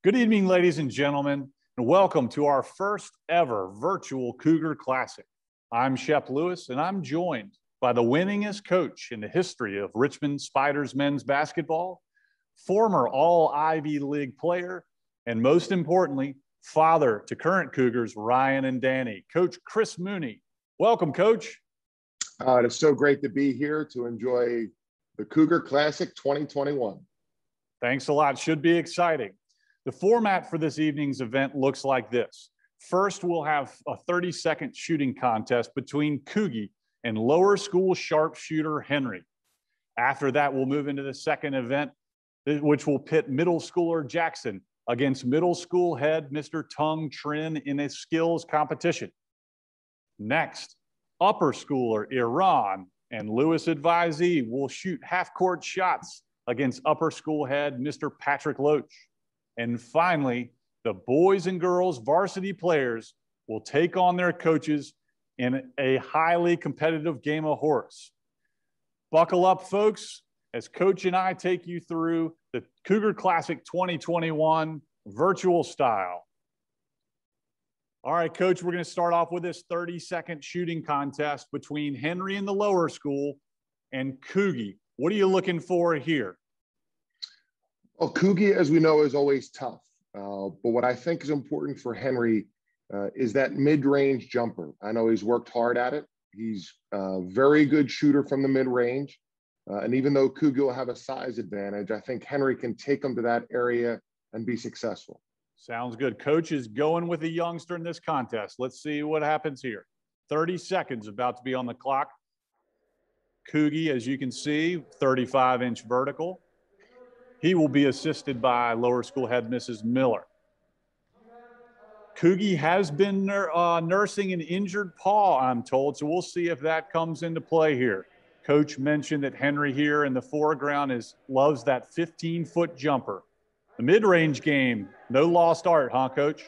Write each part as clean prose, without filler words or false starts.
Good evening, ladies and gentlemen, and welcome to our first ever virtual Cougar Classic. I'm Shep Lewis, and I'm joined by the winningest coach in the history of Richmond Spiders men's basketball, former All-Ivy League player, and most importantly, father to current Cougars Ryan and Danny, Coach Chris Mooney. Welcome, Coach. It's so great to be here to enjoy the Cougar Classic 2021. Thanks a lot. Should be exciting. The format for this evening's event looks like this. First, we'll have a 30-second shooting contest between Cougie and lower school sharpshooter Henry. After that, we'll move into the second event, which will pit middle schooler Jackson against middle school head Mr. Tung Trin in a skills competition. Next, upper schooler Iran and Lewis advisee will shoot half-court shots against upper school head Mr. Patrick Loach. And finally, the boys and girls varsity players will take on their coaches in a highly competitive game of horse. Buckle up, folks, as Coach and I take you through the Cougar Classic 2021 virtual style. All right, Coach, we're going to start off with this 30-second shooting contest between Henry in the lower school and Cougie. What are you looking for here? Well, Cougie, as we know, is always tough. But what I think is important for Henry is that mid-range jumper. I know he's worked hard at it. He's a very good shooter from the mid-range. And even though Cougie will have a size advantage, I think Henry can take him to that area and be successful. Sounds good. Coach is going with a youngster in this contest. Let's see what happens here. 30 seconds about to be on the clock. Cougie, as you can see, 35-inch vertical. He will be assisted by lower school head Mrs. Miller. Cougie has been nursing an injured paw, I'm told, so we'll see if that comes into play here. Coach mentioned that Henry here in the foreground loves that 15-foot jumper. The mid-range game, no lost art, huh, Coach?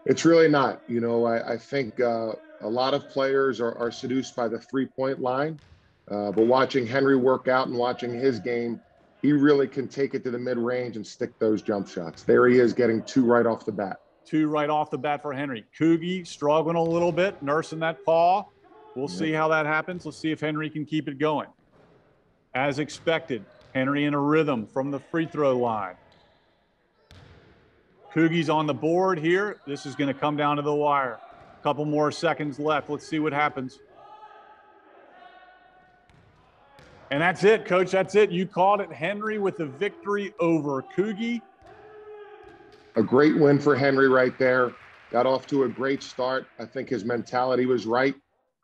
It's really not. You know, I think a lot of players are seduced by the three-point line, but watching Henry work out and watching his game, he really can take it to the mid-range and stick those jump shots. There he is getting two right off the bat. Two right off the bat for Henry. Cougie struggling a little bit, nursing that paw. We'll see how that happens. Let's see if Henry can keep it going. As expected, Henry in a rhythm from the free throw line. Cougie's on the board here. This is going to come down to the wire. A couple more seconds left. Let's see what happens. And that's it, Coach. That's it. You called it. Henry with the victory over Cougie. A great win for Henry right there. Got off to a great start. I think his mentality was right,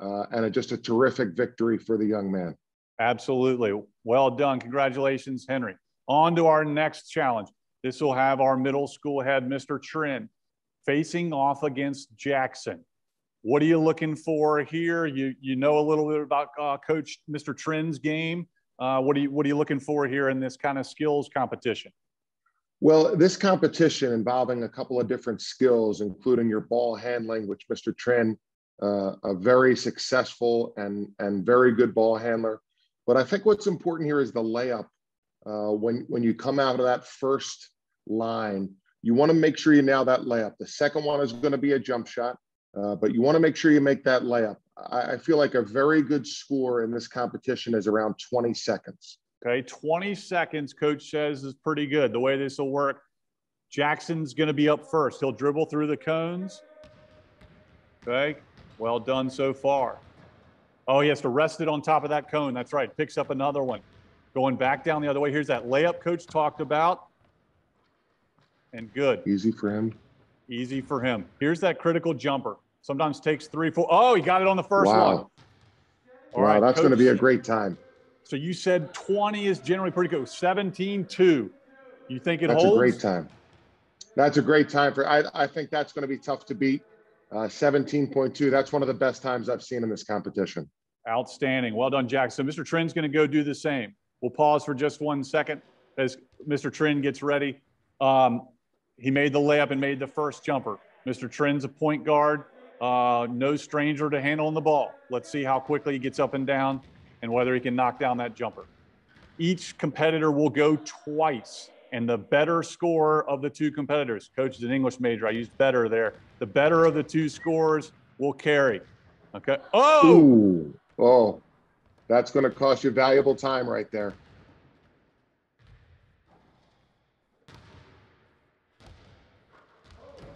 and just a terrific victory for the young man. Absolutely. Well done. Congratulations, Henry. On to our next challenge. This will have our middle school head, Mr. Trin, facing off against Jackson. What are you looking for here? You know a little bit about Coach Mr. Trin's game. What are you looking for here in this kind of skills competition? Well, this competition involving a couple of different skills, including your ball handling, which Mr. Trin, a very successful and very good ball handler. But I think what's important here is the layup. When you come out of that first line, you want to make sure you nail that layup. The second one is going to be a jump shot. But you want to make sure you make that layup. I feel like a very good score in this competition is around 20 seconds. Okay, 20 seconds, Coach says, is pretty good. The way this will work, Jackson's going to be up first. He'll dribble through the cones. Okay, well done so far. Oh, he has to rest it on top of that cone. That's right, picks up another one. Going back down the other way. Here's that layup Coach talked about. And good. Easy for him. Easy for him. Here's that critical jumper. Sometimes takes 3, 4. Oh, he got it on the first one. All right, that's going to be a great time. So you said 20 is generally pretty good. 17-2. You think it holds? That's a great time. That's a great time for. I think that's going to be tough to beat. 17.2. That's one of the best times I've seen in this competition. Outstanding. Well done, Jack. So Mr. Trin's going to go do the same. We'll pause for just 1 second as Mr. Trin gets ready. He made the layup and made the first jumper. Mr. Trin's a point guard, no stranger to handling the ball. Let's see how quickly he gets up and down and whether he can knock down that jumper. Each competitor will go twice, and the better score of the two competitors. Coach is an English major. I used better there. The better of the two scores will carry. Okay. Oh! Ooh. Oh, that's going to cost you valuable time right there.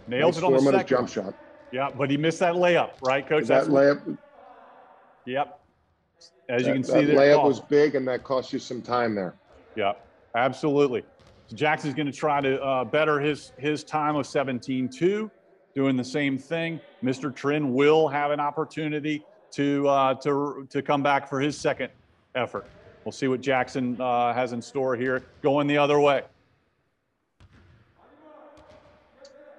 Nails nice it on the second jump one. shot. Yeah, but he missed that layup, right, Coach? That layup. Yep. As you can see that there. layup was big, and that cost you some time there. Yeah, absolutely. So Jackson's going to try to better his time of 17-2, doing the same thing. Mr. Trin will have an opportunity to come back for his second effort. We'll see what Jackson has in store here, going the other way.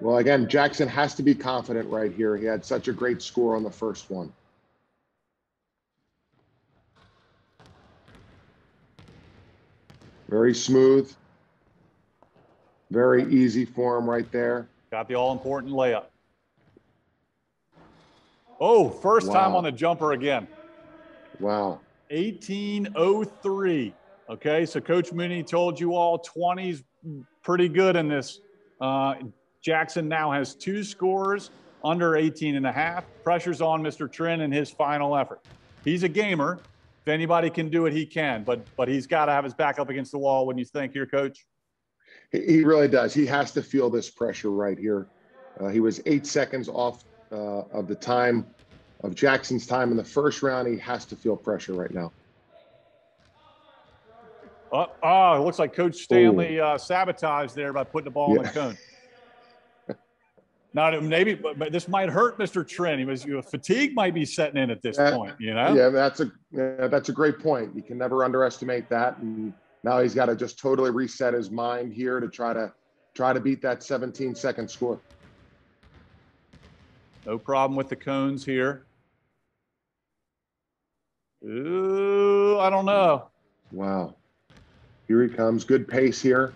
Well, again, Jackson has to be confident right here. He had such a great score on the first one. Very smooth. Very easy for him right there. Got the all-important layup. Oh, first time on the jumper again. Wow. 18:03. Okay, so Coach Mooney told you all 20's pretty good in this. Jackson now has 2 scores under 18.5. Pressure's on Mr. Trin in his final effort. He's a gamer. If anybody can do it, he can. But he's got to have his back up against the wall. When you think here, Coach? He really does. He has to feel this pressure right here. He was 8 seconds off of the time of Jackson's time in the first round. He has to feel pressure right now. It looks like Coach Stanley sabotaged there by putting the ball in the cone. Now, maybe, but this might hurt Mr. Trin. Fatigue might be setting in at this point, you know? Yeah, that's a great point. You can never underestimate that. And now he's got to just totally reset his mind here to try to beat that 17-second score. No problem with the cones here. Ooh, I don't know. Wow. Here he comes. Good pace here.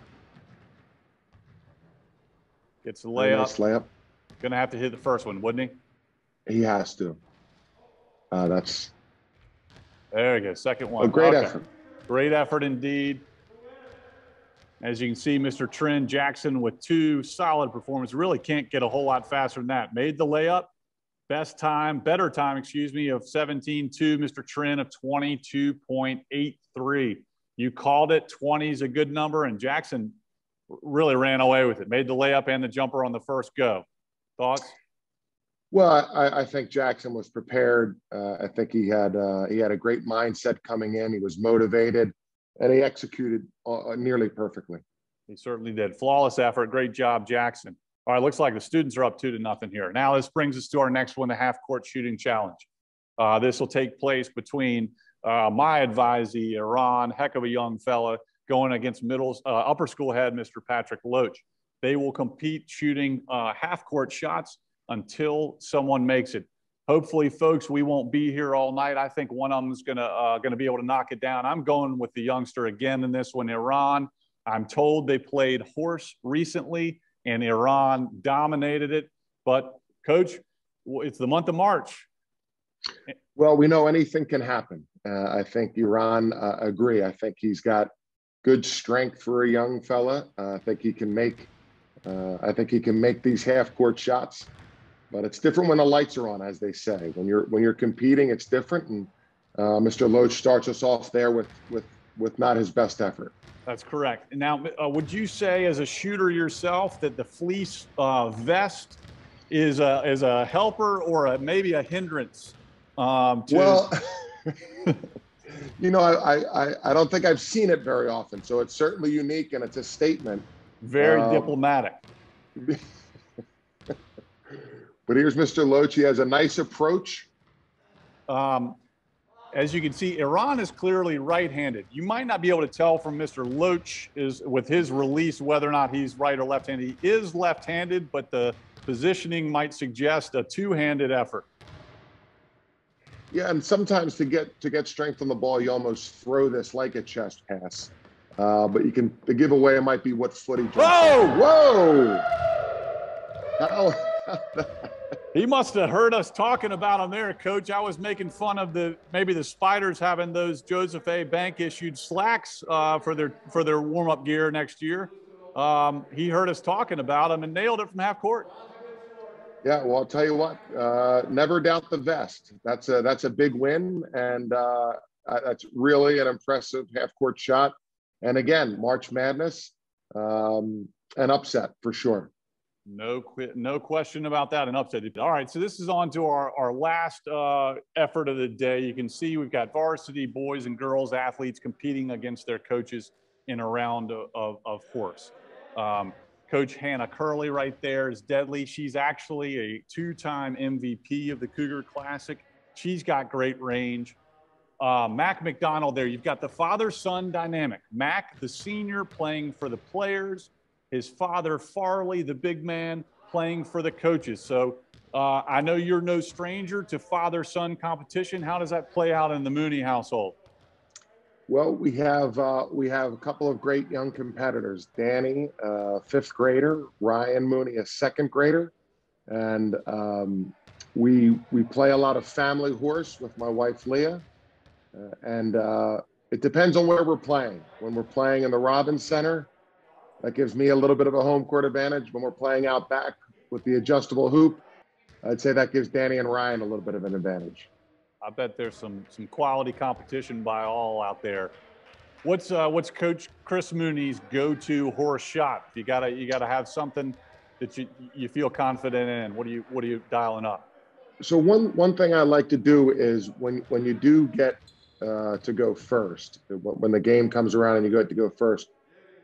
Gets the layup. Nice layup. Gonna have to hit the first one, wouldn't he? He has to. That's. There you go. Second one. A great effort. Great effort indeed. As you can see, Mr. Trin Jackson with 2 solid performances. Really can't get a whole lot faster than that. Made the layup. Better time, excuse me, of 17-2. Mr. Trin of 22.83. You called it. 20 is a good number, and Jackson really ran away with it. Made the layup and the jumper on the first go. Thoughts? Well, I think Jackson was prepared. I think he had a great mindset coming in. He was motivated, and he executed nearly perfectly. He certainly did. Flawless effort. Great job, Jackson. All right, looks like the students are up 2-0 here. Now this brings us to our next one, the half-court shooting challenge. This will take place between my advisee, Iran, heck of a young fella, going against upper school head, Mr. Patrick Loach. They will compete shooting half-court shots until someone makes it. Hopefully, folks, we won't be here all night. I think one of them is gonna be able to knock it down. I'm going with the youngster again in this one, Iran. I'm told they played horse recently, and Iran dominated it. But, Coach, it's the month of March. Well, we know anything can happen. I think Iran agree. I think he's got good strength for a young fella. I think he can make these half-court shots. But it's different when the lights are on, as they say. When you're competing, it's different. And Mr. Loach starts us off there with not his best effort. That's correct. Now, would you say, as a shooter yourself, that the fleece vest is a helper or maybe a hindrance? Well, you know, I don't think I've seen it very often. So it's certainly unique, and it's a statement. Very diplomatic. But here's Mr. Loach. He has a nice approach. As you can see, Iran is clearly right-handed. You might not be able to tell from Mr. Loach with his release whether or not he's right or left-handed. He is left-handed, but the positioning might suggest a two-handed effort. Yeah, and sometimes to get strength on the ball, you almost throw this like a chest pass. But the giveaway might be what foot he jumps on. Whoa! Whoa! He must have heard us talking about him there, Coach. I was making fun of maybe the Spiders having those Joseph A. Bank issued slacks for their warm-up gear next year. He heard us talking about him and nailed it from half court. Yeah, well, I'll tell you what, never doubt the vest. That's a big win, and that's really an impressive half-court shot. And again, March Madness, an upset for sure. No question about that, an upset. All right, so this is on to our last effort of the day. You can see we've got varsity boys and girls athletes competing against their coaches in a round of horse. Coach Hannah Curley right there is deadly. She's actually a two-time MVP of the Cougar Classic. She's got great range. Mac McDonald there. You've got the father-son dynamic. Mac, the senior, playing for the players. His father, Farley, the big man, playing for the coaches. So I know you're no stranger to father-son competition. How does that play out in the Mooney household? Well, we have a couple of great young competitors. Danny, fifth grader. Ryan Mooney, a second grader. And we play a lot of family horse with my wife, Leah. And it depends on where we're playing. When we're playing in the Robbins Center, that gives me a little bit of a home court advantage. When we're playing out back with the adjustable hoop, I'd say that gives Danny and Ryan a little bit of an advantage. I bet there's some quality competition by all out there. What's Coach Chris Mooney's go-to horse shot? You gotta have something that you feel confident in. What are you dialing up? So one thing I like to do is when you do get to go first, when the game comes around and you get to go first,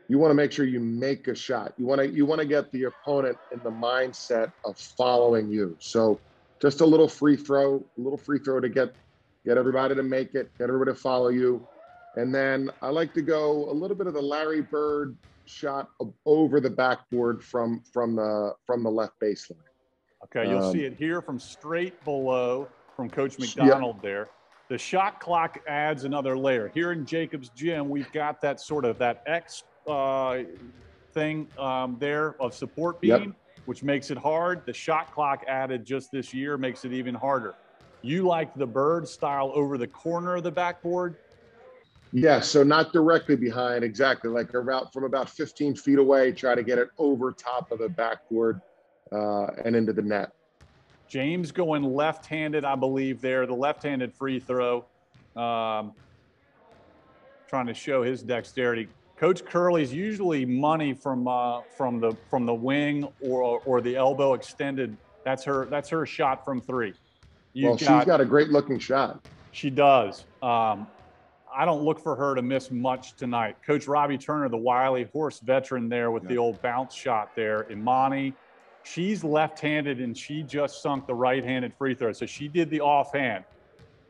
you want to make sure you make a shot. You want to get the opponent in the mindset of following you. So just a little free throw to get everybody to make it, get everybody to follow you. And then I like to go a little bit of the Larry Bird shot over the backboard from the left baseline. Okay, you'll see it here from straight below from Coach McDonald there. The shot clock adds another layer. Here in Jacob's gym, we've got that sort of that X thing there of support beam, which makes it hard. The shot clock added just this year makes it even harder. You like the Bird style over the corner of the backboard? Yeah, so not directly behind, exactly, like from about 15 feet away, try to get it over top of the backboard and into the net. James going left-handed, I believe there, the left-handed free throw. Trying to show his dexterity. Coach Curley's usually money from the wing or the elbow extended. That's her shot from three. She's got a great looking shot. She does. I don't look for her to miss much tonight. Coach Robbie Turner, the wily horse veteran there with the old bounce shot there. Imani, she's left-handed and she just sunk the right-handed free throw. So she did the offhand.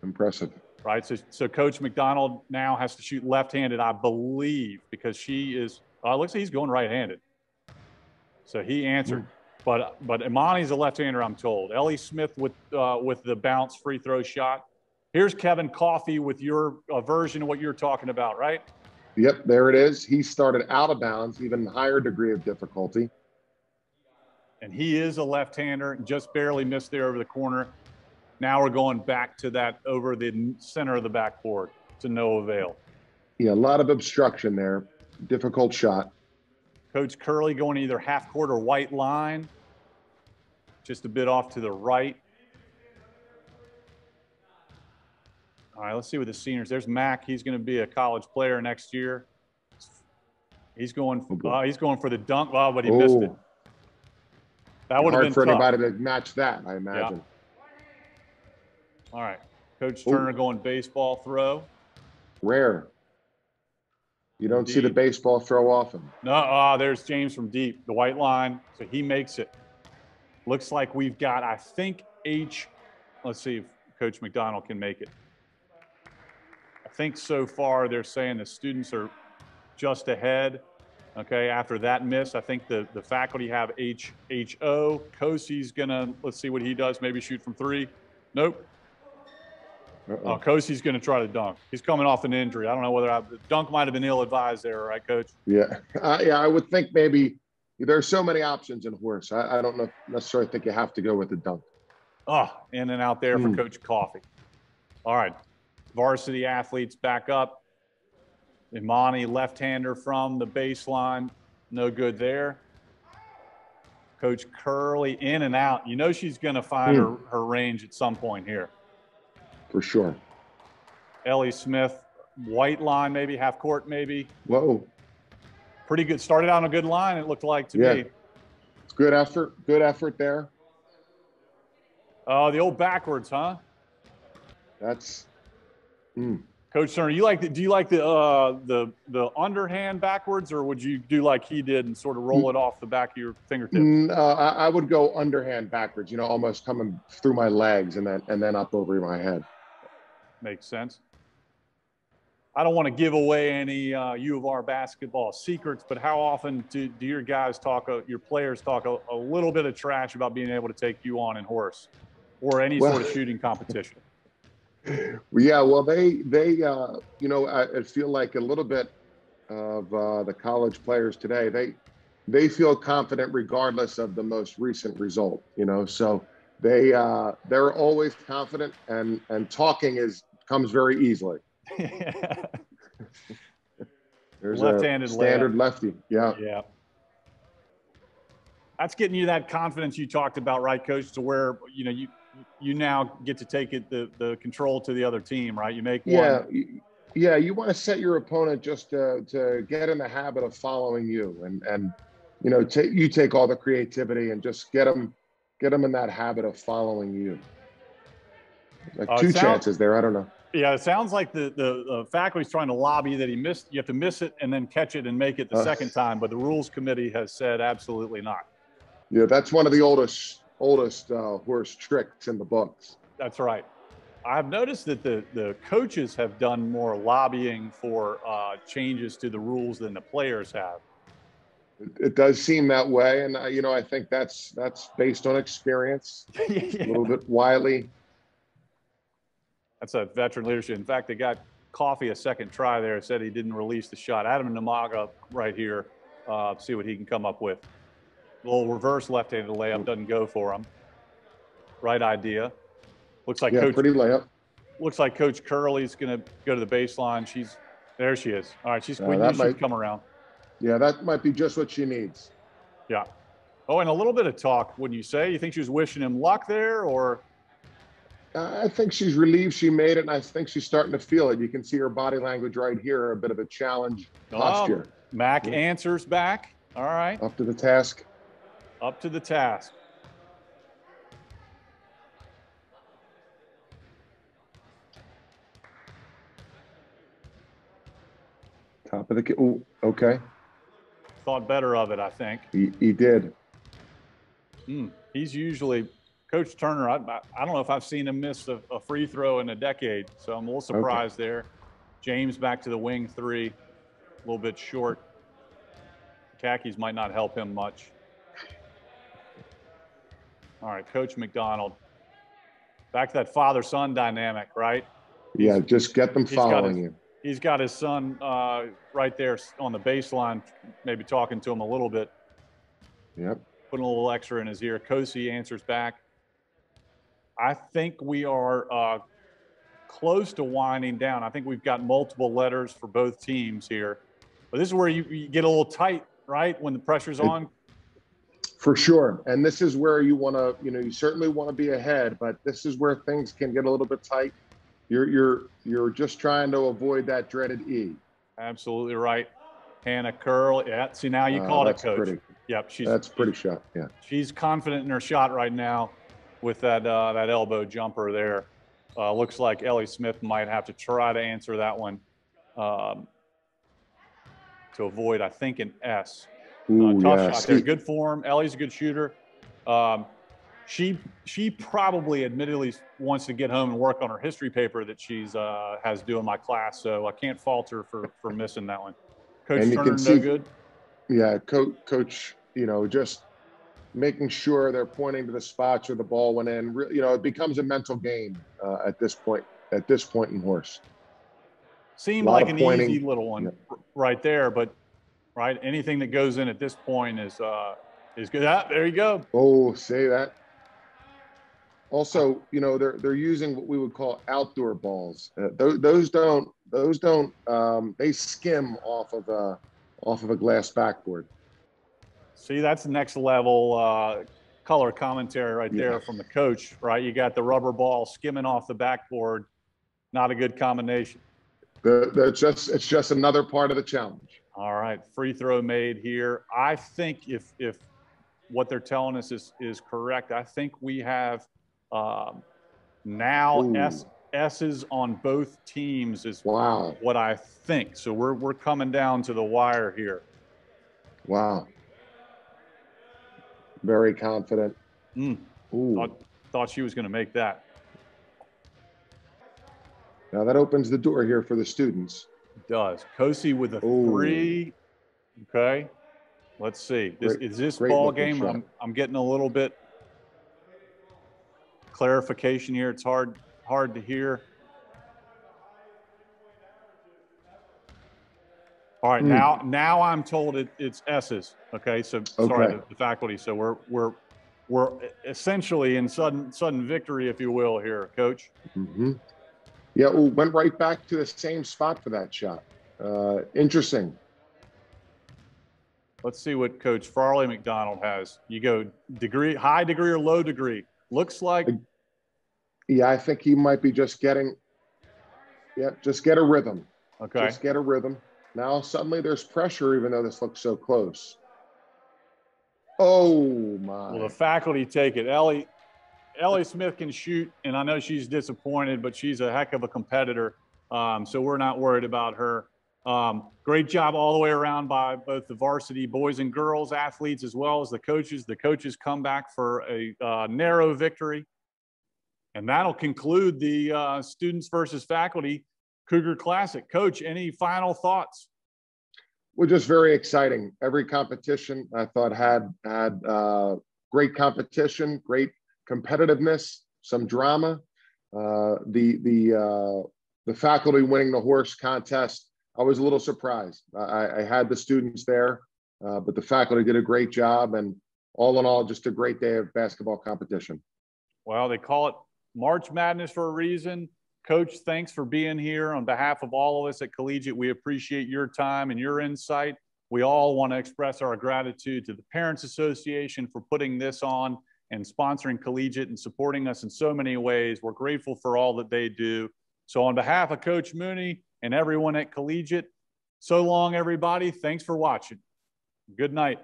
Impressive. Right. So Coach McDonald now has to shoot left-handed, I believe, because she is, it looks like he's going right-handed. So he answered. But Imani's a left-hander, I'm told. Ellie Smith with the bounce free throw shot. Here's Kevin Coffey with your version of what you're talking about, right? Yep, there it is. He started out of bounds, even higher degree of difficulty. And he is a left-hander, just barely missed there over the corner. Now we're going back to that over the center of the backboard to no avail. Yeah, a lot of obstruction there. Difficult shot. Coach Curley going either half court or white line. Just a bit off to the right. All right, let's see what the seniors. There's Mac. He's going to be a college player next year. He's going for the dunk. Oh, but he missed it. That would have been hard for tough. anybody to match that, I imagine. Yeah. All right, Coach Turner going baseball throw. Rare. You don't see the baseball throw often. No, there's James from deep, the white line. So he makes it. Looks like we've got, I think, let's see if Coach McDonald can make it. I think so far they're saying the students are just ahead. Okay, after that miss, I think the faculty have HO. Kosey's gonna, let's see what he does, maybe shoot from three. Nope. Kosey's going to try to dunk. He's coming off an injury. I don't know whether the dunk might have been ill-advised there, right, Coach? Yeah. I would think maybe there's so many options in horse. I don't necessarily think you have to go with the dunk. In and out there for Coach Coffey. All right, varsity athletes back up. Imani, left-hander from the baseline. No good there. Coach Curley in and out. You know she's going to find her range at some point here. For sure. Ellie Smith, white line maybe, half court maybe. Whoa. Pretty good. Started on a good line, it looked like to me. It's good effort. Good effort there. The old backwards, huh? That's Coach Turner, do you like the underhand backwards, or would you do like he did and sort of roll it off the back of your fingertips? I would go underhand backwards, almost coming through my legs and then up over my head. Makes sense. I don't want to give away any U of R basketball secrets, but how often do your guys your players talk a little bit of trash about being able to take you on in horse or any sort of shooting competition? Yeah, well, they I feel like a little bit of the college players today, they feel confident regardless of the most recent result, so they're always confident and talking comes very easily. There's left-handed a standard layup. lefty. Yeah. That's getting you that confidence you talked about, right, Coach, to where, you now get to take the control to the other team, right? You make one. Yeah. You want to set your opponent just to get in the habit of following you and you take all the creativity and just get them in that habit of following you. Like two chances there. I don't know. Yeah, it sounds like the faculty's trying to lobby that you have to miss it and then catch it and make it the second time, but the rules committee has said absolutely not. Yeah, that's one of the oldest horse tricks in the books. That's right. I've noticed that the coaches have done more lobbying for changes to the rules than the players have. It does seem that way, and I think that's based on experience, a little bit wily. That's a veteran leadership. In fact, they got Coffee a second try there. Said he didn't release the shot. Adam Namaga right here. See what he can come up with. A little reverse left-handed layup doesn't go for him. Right idea. Looks like pretty layup. Looks like Coach Curley's going to go to the baseline. There she is. All right, she's come around. Yeah, that might be just what she needs. Yeah. Oh, and a little bit of talk, wouldn't you say? You think she was wishing him luck there, or? I think she's relieved she made it, and I think she's starting to feel it. You can see her body language right here, a bit of a challenge posture. Mac answers back. All right. Up to the task. Up to the task. Top of the – oh, okay. Thought better of it, I think. He did. He's usually – Coach Turner, I don't know if I've seen him miss a free throw in a decade, so I'm a little surprised there. James back to the wing three, a little bit short. Khakis might not help him much. All right, Coach McDonald. Back to that father-son dynamic, right? Yeah, just get them following you. He's got his son right there on the baseline, maybe talking to him a little bit. Yep. Putting a little extra in his ear. Kosi answers back. I think we are close to winding down. I think we've got multiple letters for both teams here. But this is where you get a little tight, right, when the pressure's on? For sure. And this is where you want to, you certainly want to be ahead, but this is where things can get a little bit tight. You're just trying to avoid that dreaded E. Absolutely right. Hannah Curl. Yeah, see, now you called it, Coach. Pretty. Yep, that's pretty shot. Yeah, she's confident in her shot right now with that elbow jumper there. Looks like Ellie Smith might have to try to answer that one to avoid, I think, an S. Tough shot there. Good form. Ellie's a good shooter. She probably admittedly wants to get home and work on her history paper that she's has due in my class. So I can't fault her for missing that one. Coach Turner, no good. Yeah, Coach. Just making sure they're pointing to the spots where the ball went in. It becomes a mental game at this point in horse. Seemed like an easy little one right there, but anything that goes in at this point is good. There you go. Oh, say that. Also, they're using what we would call outdoor balls. Those don't. They skim off of a glass backboard. See, that's next level color commentary right there from the coach, right? You got the rubber ball skimming off the backboard. Not a good combination. It's just another part of the challenge. All right, free throw made here. I think if what they're telling us is correct, I think we have now S's on both teams is what I think. So we're coming down to the wire here. Wow. Very confident. Thought she was going to make that. Now that opens the door here for the students. It does. Kosi with a three. Okay. Let's see. Is this ball game? I'm getting a little bit clarification here. It's hard to hear. All right, now I'm told it's S's. Okay, so sorry, the faculty. So we're essentially in sudden victory, if you will, here, Coach. Yeah, went right back to the same spot for that shot. Interesting. Let's see what Coach Farley McDonald has. You go high degree or low degree. Looks like. Yeah, I think he might be just getting. Yeah, just get a rhythm. Okay. Just get a rhythm. Now suddenly there's pressure, even though this looks so close. Oh my! Well, the faculty take it. Ellie Smith can shoot, and I know she's disappointed, but she's a heck of a competitor. So we're not worried about her. Great job all the way around by both the varsity boys and girls athletes, as well as the coaches. The coaches come back for a narrow victory. And that'll conclude the students versus faculty Cougar Classic. Coach, any final thoughts? Well, just very exciting. Every competition I thought had great competition, great competitiveness, some drama. The faculty winning the horse contest, I was a little surprised. I had the students there, but the faculty did a great job, and all in all, just a great day of basketball competition. Well, they call it March Madness for a reason. Coach, thanks for being here. On behalf of all of us at Collegiate, we appreciate your time and your insight. We all want to express our gratitude to the Parents Association for putting this on and sponsoring Collegiate and supporting us in so many ways. We're grateful for all that they do. So on behalf of Coach Mooney and everyone at Collegiate, so long, everybody. Thanks for watching. Good night.